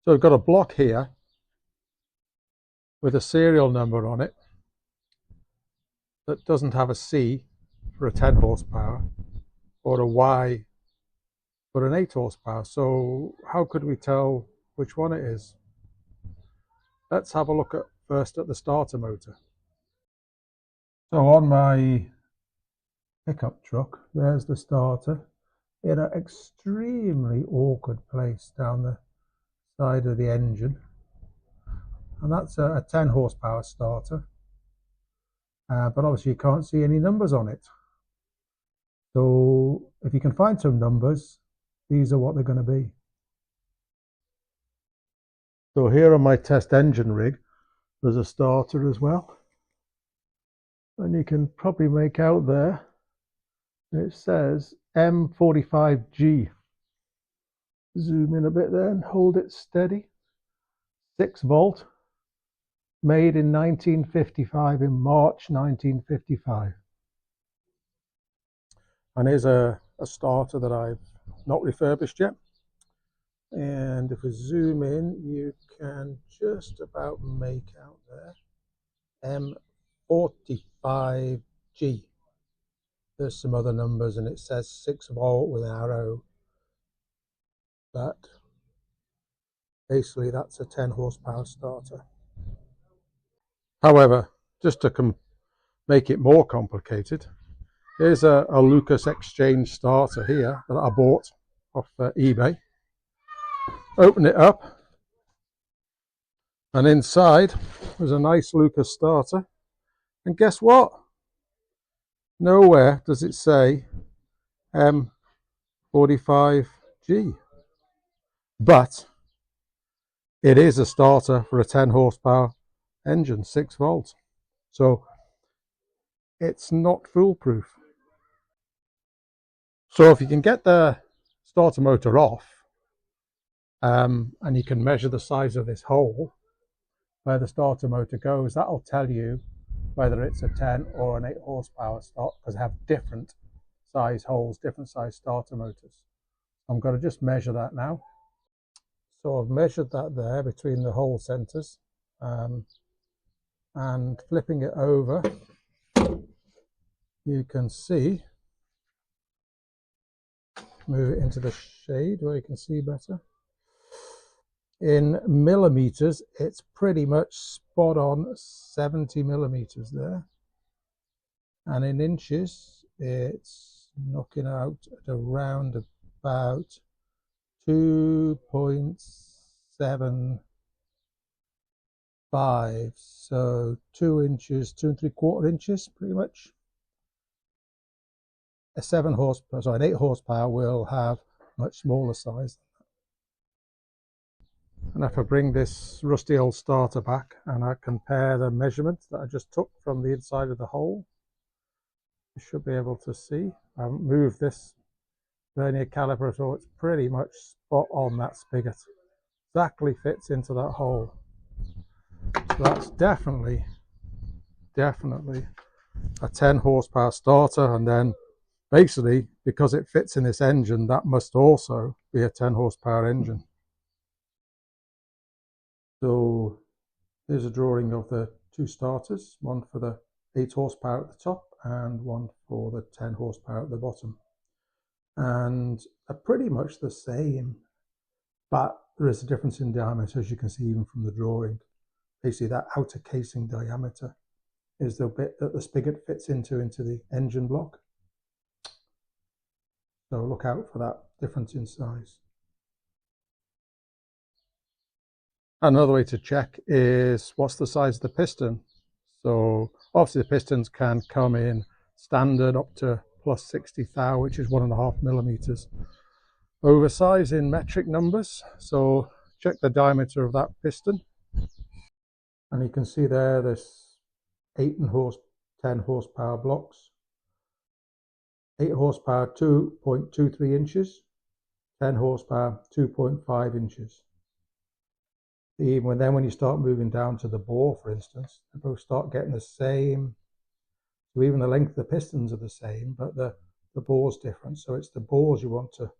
So we've got a block here with a serial number on it that doesn't have a C for a 10 horsepower or a Y for an 8 horsepower. So how could we tell which one it is? Let's have a look at first at the starter motor. So on my pickup truck, there's the starter in an extremely awkward place down the side of the engine. And that's a 10 horsepower starter. But obviously you can't see any numbers on it. So if you can find some numbers, these are what they're going to be. So here on my test engine rig, there's a starter as well. And you can probably make out there, it says M45G. Zoom in a bit there and hold it steady. 6 volt, made in 1955, in March 1955. And here's a starter that I've not refurbished yet. And if we zoom in, you can just about make out there M45G. There's some other numbers and it says 6 volt with an arrow. But basically that's a 10 horsepower starter. However, just to make it more complicated, here's a Lucas Exchange starter here that I bought off eBay. Open it up, and inside there's a nice Lucas starter. And guess what? Nowhere does it say M45G. But it is a starter for a 10 horsepower engine, 6 volts. So it's not foolproof. So if you can get the starter motor off, and you can measure the size of this hole where the starter motor goes, that'll tell you whether it's a 10 or an 8 horsepower start, because they have different size holes, different size starter motors. I'm going to just measure that now. So I've measured that there between the hole centers, and flipping it over, you can see, move it into the shade where you can see better. In millimeters, it's pretty much spot on 70 millimeters there. And in inches, it's knocking out at around about 2.75. So 2 inches, 2 3/4 inches, pretty much. A 7 horsepower, sorry, an 8 horsepower will have much smaller size. And if I bring this rusty old starter back and I compare the measurements that I just took from the inside of the hole, you should be able to see. I haven't moved this vernier caliper at all. It's pretty much spot on that spigot. Exactly fits into that hole. So that's definitely a 10 horsepower starter. And then basically, because it fits in this engine, that must also be a 10 horsepower engine. So here's a drawing of the 2 starters, one for the 8 horsepower at the top and one for the 10 horsepower at the bottom. And they're pretty much the same, but there is a difference in diameter, as you can see even from the drawing. Basically that outer casing diameter is the bit that the spigot fits into the engine block. So look out for that difference in size. Another way to check is what's the size of the piston. So obviously the pistons can come in standard up to plus 60 thou, which is 1.5 millimeters. Oversize in metric numbers. So check the diameter of that piston. And you can see there there's 8 and 10 horsepower blocks. 8 horsepower 2.23 inches, 10 horsepower 2.5 inches. Even then when you start moving down to the bore, for instance, they both start getting the same. So even the length of the pistons are the same, but the bore's different. So it's the bores you want to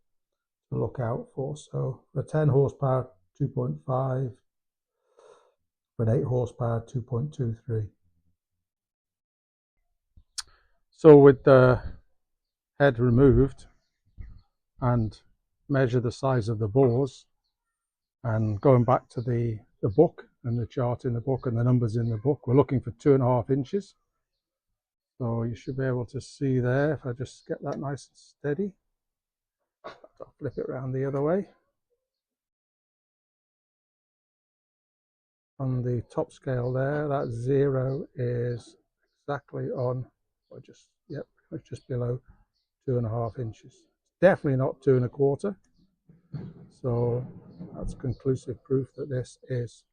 look out for. So for a 10 horsepower 2.5, with 8 horsepower, 2.23. So with the head removed and measure the size of the bores, and going back to the book and the chart in the book and the numbers in the book, we're looking for 2.5 inches. So you should be able to see there, if I just get that nice and steady. I'll flip it around the other way. On the top scale there, that 0 is exactly on, or just, yep, it's just below 2.5 inches. Definitely not 2.25. So that's conclusive proof that this is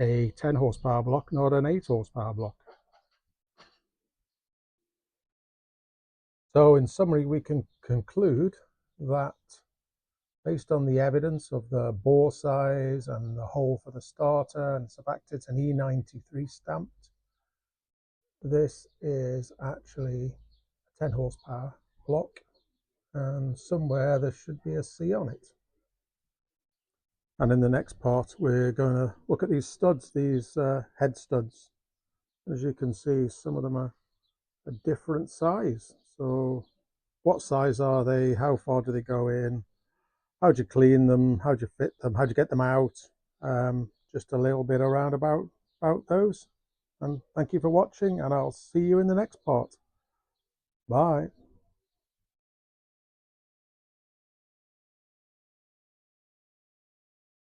a 10 horsepower block, not an 8 horsepower block. So in summary, we can conclude that based on the evidence of the bore size and the hole for the starter and the fact it's an E93 stamped, this is actually a 10 horsepower block, and somewhere there should be a C on it. And in the next part, we're going to look at these studs, these head studs. As you can see, some of them are a different size. So what size are they? How far do they go in? How do you clean them? How do you fit them? How do you get them out? Just a little bit around about those. And thank you for watching, and I'll see you in the next part. Bye.